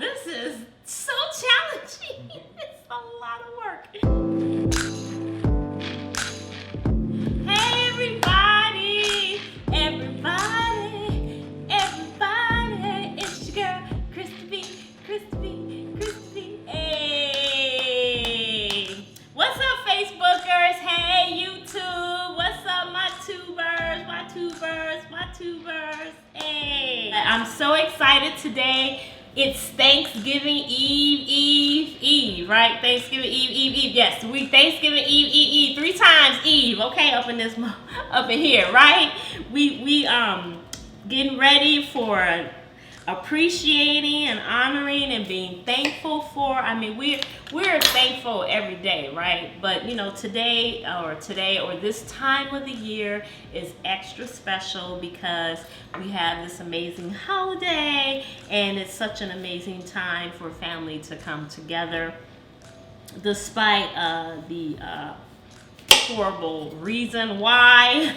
This is so challenging. It's a lot of work. Hey everybody, it's your girl, Christy. Hey, what's up, Facebookers? Hey, YouTube, what's up, my tubers? Hey, I'm so excited today. It's Thanksgiving Eve, right? Thanksgiving Eve. Yes, Thanksgiving Eve. 3 times Eve, okay, up in here, right? We getting ready for appreciating and honoring and being thankful for. I mean, we're thankful every day, right? But you know, today or this time of the year is extra special because we have this amazing holiday, and it's such an amazing time for family to come together, despite the horrible reason why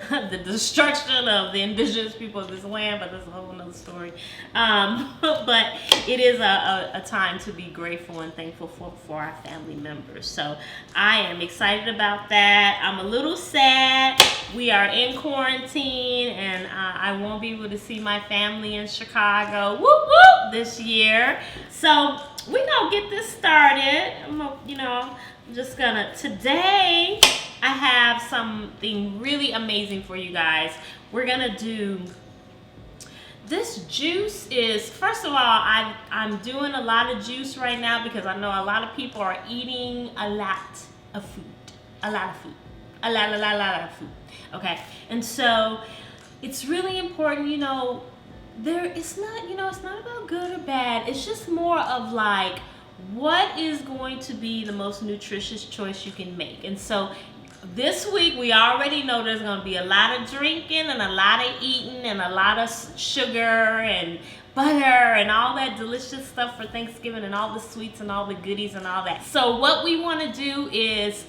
the destruction of the indigenous people of this land, but that's a whole nother story. But it is a time to be grateful and thankful for our family members. So I am excited about that. I'm a little sad. We are in quarantine, and I won't be able to see my family in Chicago, whoop whoop, this year. So we're gonna get this started. Today I have something really amazing for you guys. We're gonna do, this juice is, first of all, I'm doing a lot of juice right now because I know a lot of people are eating a lot of food. Okay, and so it's really important, it's not about good or bad. It's just more of like, what is going to be the most nutritious choice you can make? And so this week we already know there's going to be a lot of drinking and a lot of eating and a lot of sugar and butter and all that delicious stuff for Thanksgiving and all the sweets and all the goodies and all that. So what we want to do is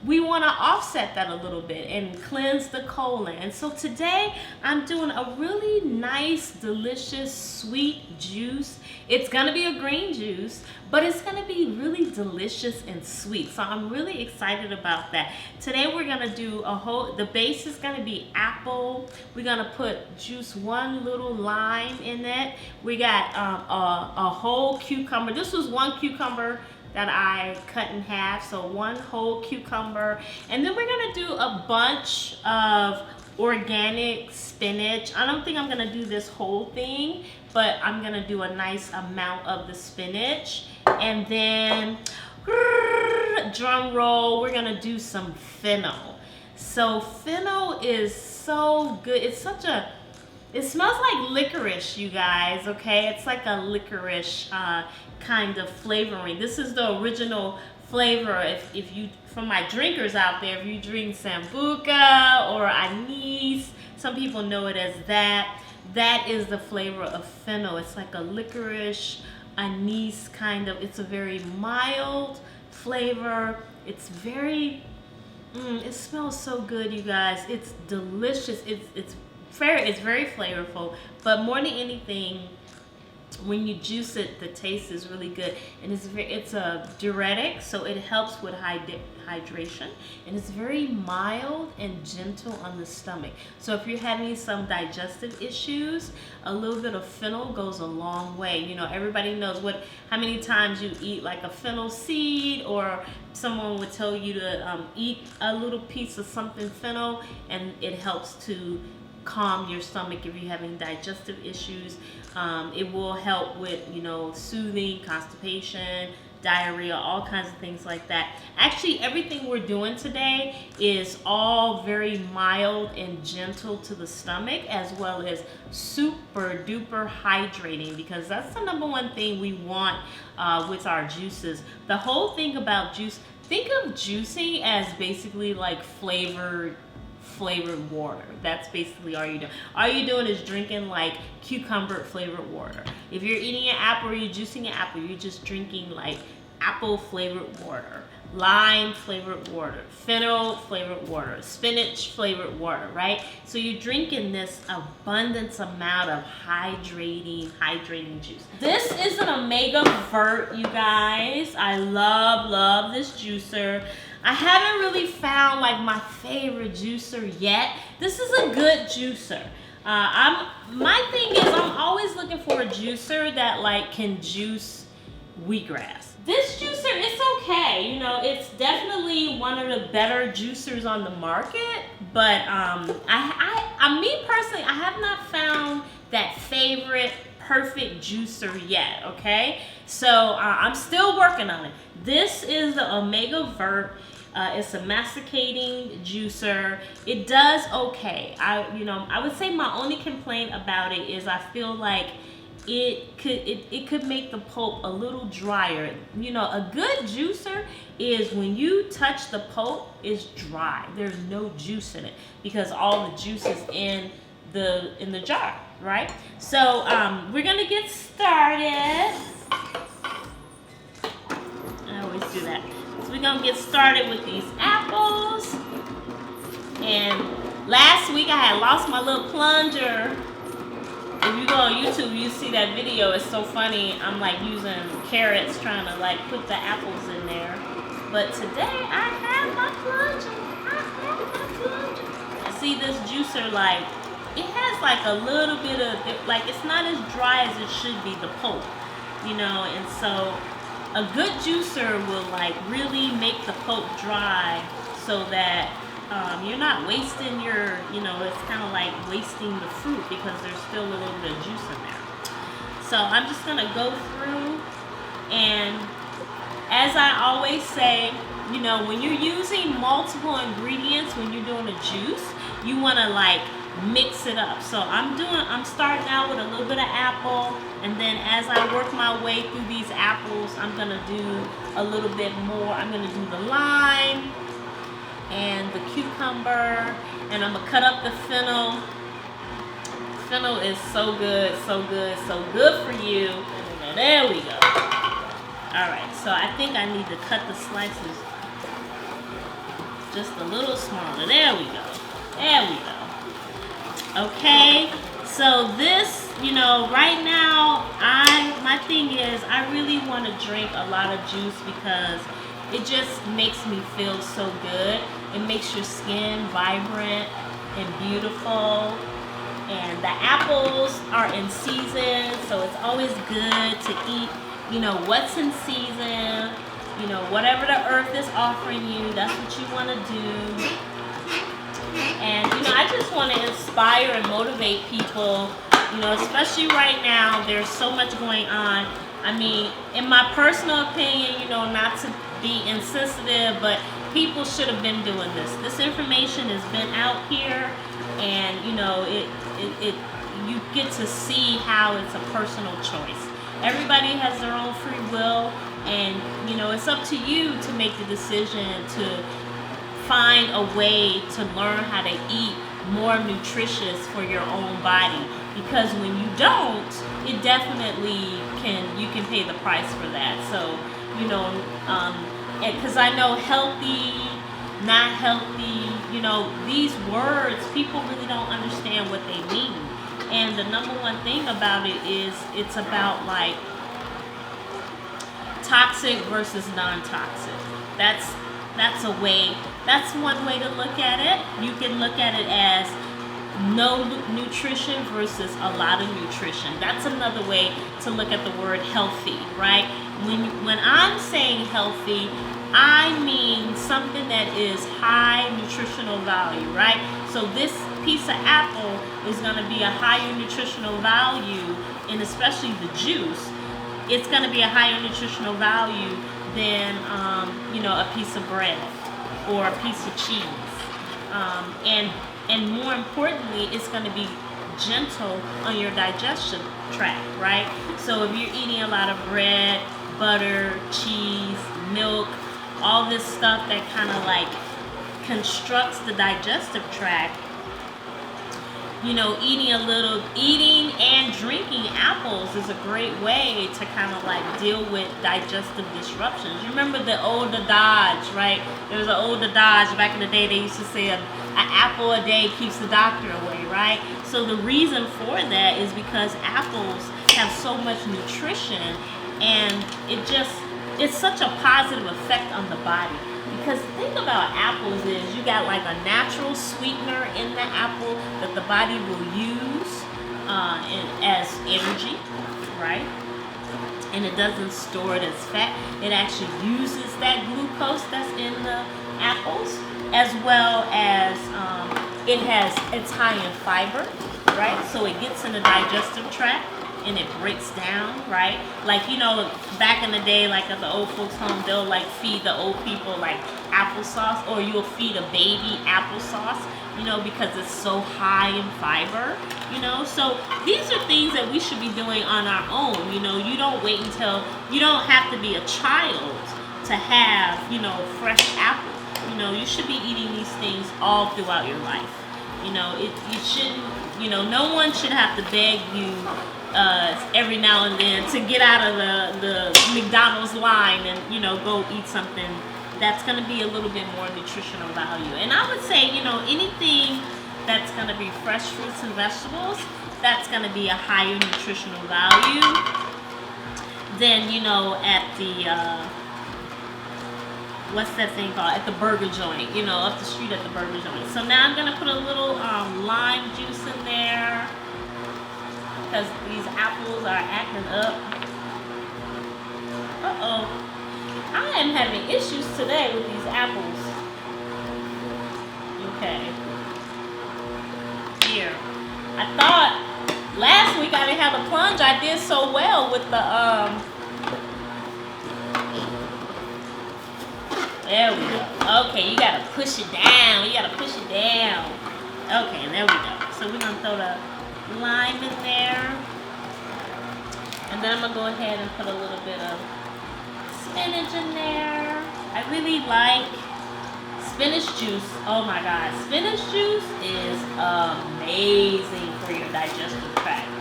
we want to offset that a little bit and cleanse the colon. And so today I'm doing a really nice, delicious, sweet juice. It's going to be a green juice, but it's going to be really delicious and sweet. So I'm really excited about that. Today we're going to do the base is going to be apple. We're going to juice 1 little lime in it. We got a whole cucumber. This was 1 cucumber that I cut in half, so 1 whole cucumber. And then we're gonna do a bunch of organic spinach. I don't think I'm gonna do this whole thing, but I'm gonna do a nice amount of the spinach. And then, drum roll, we're gonna do some fennel. So fennel is so good. It smells like licorice, you guys, okay? It's like a licorice kind of flavoring. This is the original flavor. If you, for my drinkers out there, if you drink Sambuca or anise, some people know it as that. That is the flavor of fennel. It's like a licorice, anise kind of. It's a very mild flavor. It's very, it smells so good, you guys. It's delicious. It's very flavorful, but more than anything, when you juice it, the taste is really good, and it's a diuretic, so it helps with hydration, and it's very mild and gentle on the stomach. So if you're having some digestive issues, a little bit of fennel goes a long way. You know, everybody knows how many times you eat like a fennel seed, or someone would tell you to eat a little piece of something fennel, and it helps to calm your stomach if you're having digestive issues. It will help with, soothing, constipation, diarrhea, all kinds of things like that. Actually, everything we're doing today is all very mild and gentle to the stomach, as well as super duper hydrating, because that's the #1 thing we want with our juices. The whole thing about juice, think of juicing as basically like flavored water. That's basically all you're doing. All you're doing is drinking like cucumber flavored water. If you're eating an apple or you're juicing an apple, you're just drinking like apple flavored water. lime flavored water, fennel flavored water, spinach flavored water, right? So you're drinking this abundance amount of hydrating juice. This is an Omega Vert, you guys. I love this juicer. I haven't really found like my favorite juicer yet. This is a good juicer. My thing is I'm always looking for a juicer that like can juice wheatgrass. This juicer, it's okay. You know, it's definitely one of the better juicers on the market. But me personally, I have not found that favorite perfect juicer yet. Okay, so I'm still working on it. This is the Omega Vert. It's a masticating juicer. It does okay. I would say my only complaint about it is I feel like it could make the pulp a little drier. You know, a good juicer is when you touch the pulp, it's dry. There's no juice in it because all the juice is in the jar, right? So we're gonna get started. I always do that. So we're gonna get started with these apples. And last week I had lost my little plunger. If you go on YouTube, you see that video. It's so funny. I'm like using carrots trying to like put the apples in there. But today I have my plunger. I see this juicer, like it has like a little bit of like it's not as dry as it should be, the pulp, you know. And so a good juicer will like really make the pulp dry so that you're not wasting your, you know, it's kind of like wasting the fruit because there's still a little bit of juice in there. So I'm just going to go through, and as I always say, you know, when you're using multiple ingredients, when you're doing a juice, you want to like mix it up. So I'm starting out with a little bit of apple, and then as I work my way through these apples, I'm going to do a little bit more. I'm going to do the lime and the cucumber, and I'm gonna cut up the fennel. Fennel is so good for you. There we go. All right, so I think I need to cut the slices just a little smaller. There we go. Okay, so this, you know, right now, my thing is I really want to drink a lot of juice because it just makes me feel so good. It makes your skin vibrant and beautiful. And the apples are in season, so it's always good to eat, you know, what's in season. You know, whatever the earth is offering you, that's what you want to do. And, you know, I just want to inspire and motivate people, you know, especially right now. There's so much going on. I mean, in my personal opinion, you know, not to be insensitive, but people should have been doing this. This information has been out here, and you know, you get to see how it's a personal choice. Everybody has their own free will, and you know, it's up to you to make the decision to find a way to learn how to eat more nutritious for your own body. Because when you don't, it definitely you can pay the price for that. So, you know, because I know healthy, not healthy, you know, these words, people really don't understand what they mean. And the number one thing about it is it's about like toxic versus non-toxic. That's one way to look at it. You can look at it as no nutrition versus a lot of nutrition. That's another way to look at the word healthy, right? When I'm saying healthy, I mean something that is high nutritional value, right? So this piece of apple is going to be a higher nutritional value, and especially the juice, it's going to be a higher nutritional value than you know, a piece of bread or a piece of cheese. And more importantly, it's going to be gentle on your digestion tract, right? So if you're eating a lot of bread, butter, cheese, milk, all this stuff that kind of like constructs the digestive tract, you know, eating and drinking apples is a great way to kind of like deal with digestive disruptions. You remember the old adage, right? There was an old adage back in the day. They used to say an apple a day keeps the doctor away, right? So the reason for that is because apples have so much nutrition, and it's such a positive effect on the body. Because the thing about apples is you got like a natural sweetener in the apple that the body will use as energy, right? And it doesn't store it as fat. It actually uses that glucose that's in the apples, as well as it's high in fiber, right? So it gets in the digestive tract and it breaks down, right? Like, you know, back in the day, like at the old folks' home, they'll like feed the old people like applesauce, or you'll feed a baby applesauce, you know, because it's so high in fiber, you know. So these are things that we should be doing on our own, you know. You don't wait until, you don't have to be a child to have, you know, fresh apple. You know, you should be eating these things all throughout your life. You know, you shouldn't, you know, no one should have to beg you every now and then to get out of the McDonald's line and, you know, go eat something that's going to be a little bit more nutritional value. And I would say, you know, anything that's going to be fresh fruits and vegetables, that's going to be a higher nutritional value than, you know, at the what's that thing called? At the burger joint, you know, up the street at the burger joint. So now I'm going to put a little lime juice in there, because these apples are acting up. Uh-oh. I am having issues today with these apples. Okay. Here. I thought last week I didn't have a plunge. I did so well with the there we go. Okay, you gotta push it down. You gotta push it down. Okay, there we go. So we're gonna throw the lime in there. And then I'm gonna go ahead and put a little bit of spinach in there. I really like spinach juice. Oh my God, spinach juice is amazing for your digestive tract.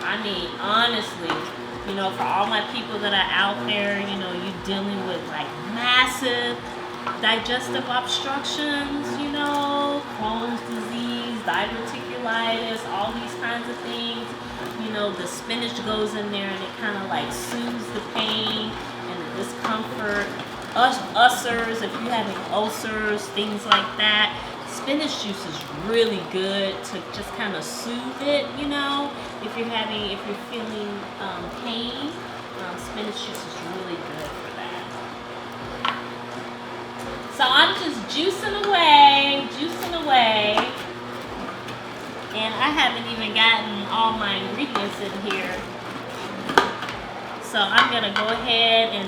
I mean, honestly, you know, for all my people that are out there, you know, you dealing with like massive digestive obstructions, you know, Crohn's disease, diverticulitis, all these kinds of things. You know, the spinach goes in there and it kind of like soothes the pain and the discomfort. Ulcers, if you're having ulcers, things like that. Spinach juice is really good to just kind of soothe it, you know. If you're feeling pain, spinach juice is really good for that. So I'm just juicing away. And I haven't even gotten all my ingredients in here. So I'm gonna go ahead and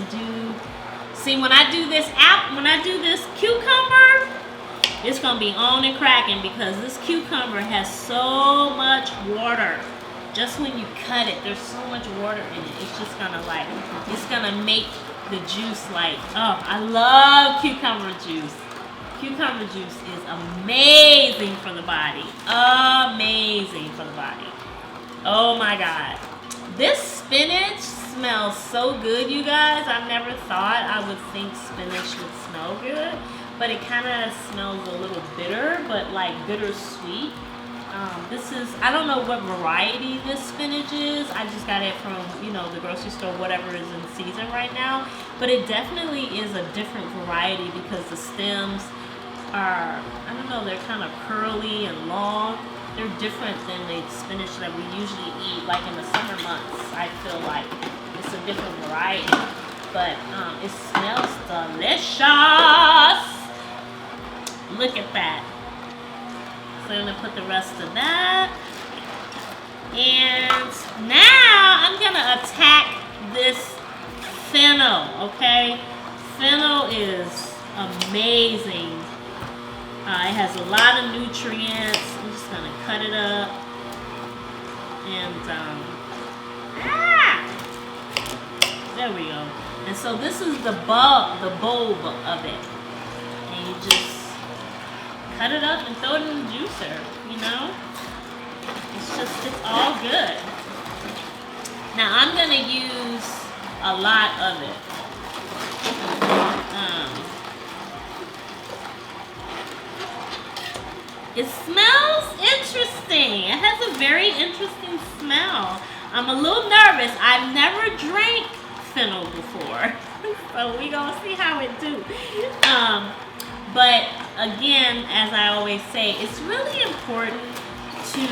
when I do this cucumber, it's gonna be on and cracking, because this cucumber has so much water. Just when you cut it, there's so much water in it. It's just gonna make the juice like, oh, I love cucumber juice. Cucumber juice is amazing for the body. Amazing for the body. Oh my God. This spinach smells so good, you guys. I never thought I would think spinach would smell good, but it kind of smells a little bitter, but like bittersweet. I don't know what variety this spinach is. I just got it from, you know, the grocery store, whatever is in season right now. But it definitely is a different variety, because the stems are, I don't know, they're kind of curly and long. They're different than the spinach that we usually eat, like in the summer months. I feel like it's a different variety, but it smells delicious. Look at that. So I'm gonna put the rest of that, and now I'm gonna attack this fennel. Okay, fennel is amazing. It has a lot of nutrients. I'm just gonna cut it up, and there we go. And so this is the bulb of it, and you just cut it up and throw it in the juicer, you know. it's all good. Now I'm gonna use a lot of it. It smells interesting. It has a very interesting smell. I'm a little nervous. I've never drank Fennel before, so we gonna see how it do. But again, as I always say, it's really important to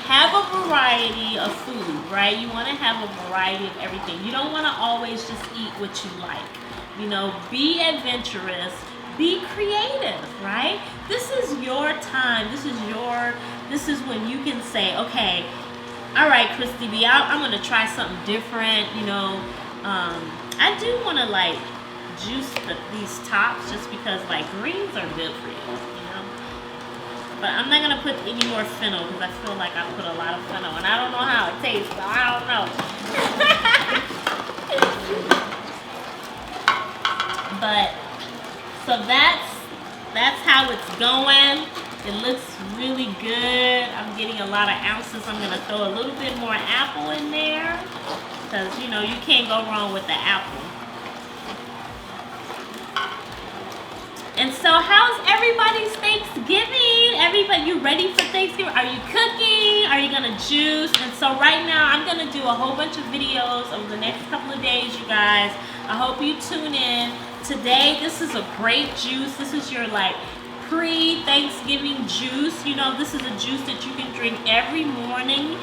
have a variety of food, right? You want to have a variety of everything. You don't want to always just eat what you like. You know, be adventurous, be creative, right? This is your time. This is when you can say, okay, all right, Christy B, I'm going to try something different. You know, I do want to like juice these tops just because like greens are good for you, you know. But I'm not going to put any more fennel because I feel like I put a lot of fennel and I don't know how it tastes, so I don't know. But so that's how it's going. It looks really good. I'm getting a lot of ounces. I'm going to throw a little bit more apple in there because, you know, you can't go wrong with the apple. And so how's everybody's Thanksgiving? Everybody, you ready for Thanksgiving? Are you cooking? Are you going to juice? And so right now I'm going to do a whole bunch of videos over the next couple of days, you guys. I hope you tune in. Today, this is a great juice. This is your like pre-Thanksgiving juice. You know, this is a juice that you can drink every morning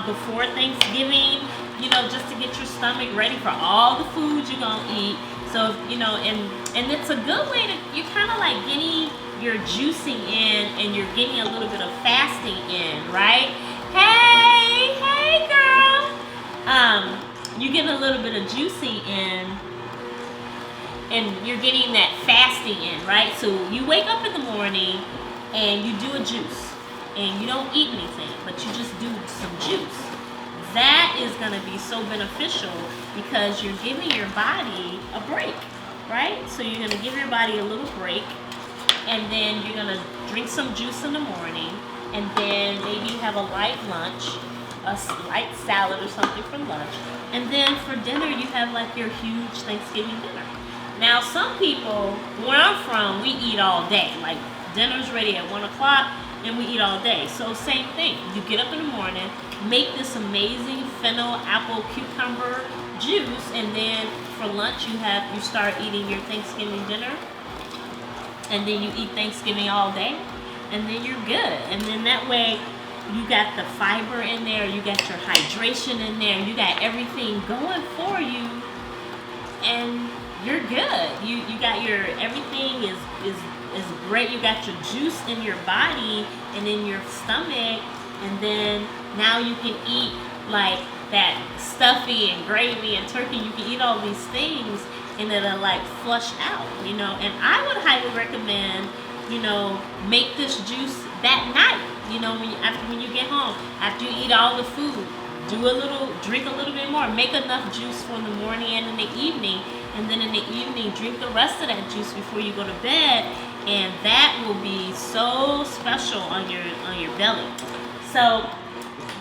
before Thanksgiving, you know, just to get your stomach ready for all the food you're going to eat. So, you know, and it's a good way to, you're kind of like getting your juicing in and you're getting a little bit of fasting in, right? Hey girl. You get a little bit of juicing in and you're getting that fasting in, right? So you wake up in the morning and you do a juice and you don't eat anything, but you just do some juice. That is going to be so beneficial because you're giving your body a break, right? So you're going to give your body a little break and then you're going to drink some juice in the morning and then maybe you have a light lunch, a light salad or something for lunch. And then for dinner, you have like your huge Thanksgiving dinner. Now, some people, where I'm from, we eat all day. Like dinner's ready at 1 o'clock and we eat all day. So same thing. You get up in the morning, make this amazing fennel, apple, cucumber juice, and then for lunch you start eating your Thanksgiving dinner, and then you eat Thanksgiving all day, and then you're good. And then that way you got the fiber in there, you got your hydration in there, you got everything going for you, and you're good. You got your, everything is great. You got your juice in your body and in your stomach, and then now you can eat like that stuffy and gravy and turkey. You can eat all these things and it'll like flush out, you know. And I would highly recommend, you know, make this juice that night, you know, when you get home, after you eat all the food, drink a little bit more, make enough juice for the morning and in the evening, and then in the evening drink the rest of that juice before you go to bed, and that will be so special on your belly. So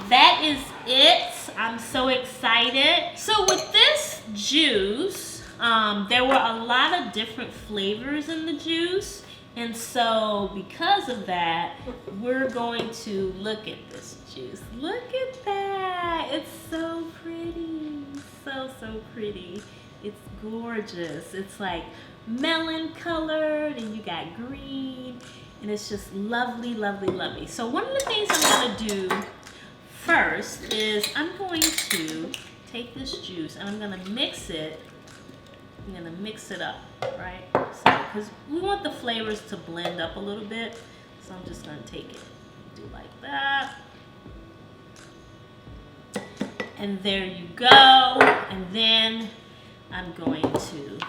that is it. I'm so excited. So with this juice, there were a lot of different flavors in the juice, and so because of that, we're going to look at this juice. Look at that. It's so pretty. So pretty. It's gorgeous. It's like melon colored and you got green, and it's just lovely, lovely, lovely. So one of the things I'm going to do first is I'm going to take this juice and I'm going to mix it. I'm going to mix it up, right? So, because we want the flavors to blend up a little bit. So I'm just going to take it, do like that. And there you go. And then I'm going to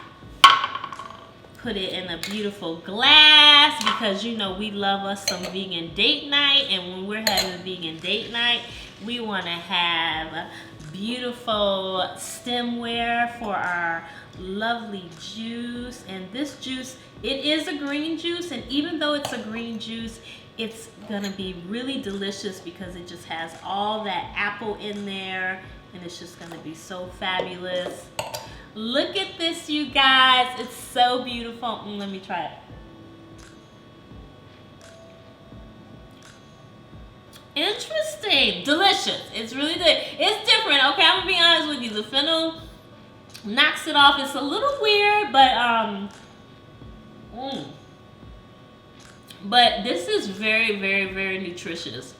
put it in a beautiful glass because, you know, we love us some vegan date night. And when we're having vegan date night, we want to have beautiful stemware for our lovely juice. And this juice, it is a green juice, and even though it's a green juice, It's gonna be really delicious because it just has all that apple in there, and it's just gonna be so fabulous. Look at this, you guys. It's so beautiful. Let me try it. Interesting. Delicious. It's really good. It's different. Okay, I'm gonna be honest with you. The fennel knocks it off. It's a little weird, but this is very, very, very nutritious.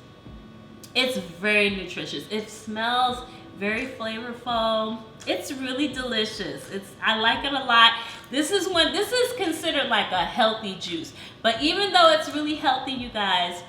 It's very nutritious. It smells very flavorful. It's really delicious. I like it a lot. This is considered like a healthy juice. But even though it's really healthy, you guys,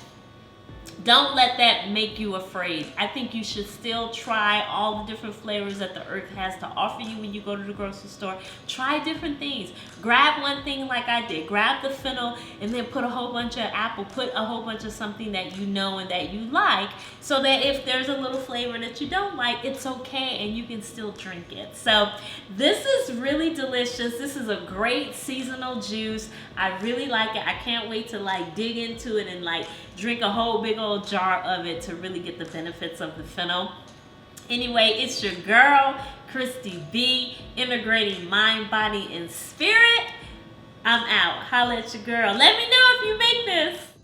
don't let that make you afraid. I think you should still try all the different flavors that the earth has to offer you when you go to the grocery store. Try different things. Grab one thing like I did. Grab the fennel and then put a whole bunch of apple. Put a whole bunch of something that you know and that you like, so that if there's a little flavor that you don't like, it's okay and you can still drink it. So this is really delicious. This is a great seasonal juice. I really like it. I can't wait to like dig into it and like drink a whole big old jar of it to really get the benefits of the fennel. Anyway, it's your girl, Christy B, integrating mind, body, and spirit. I'm out. Holla at your girl. Let me know if you make this.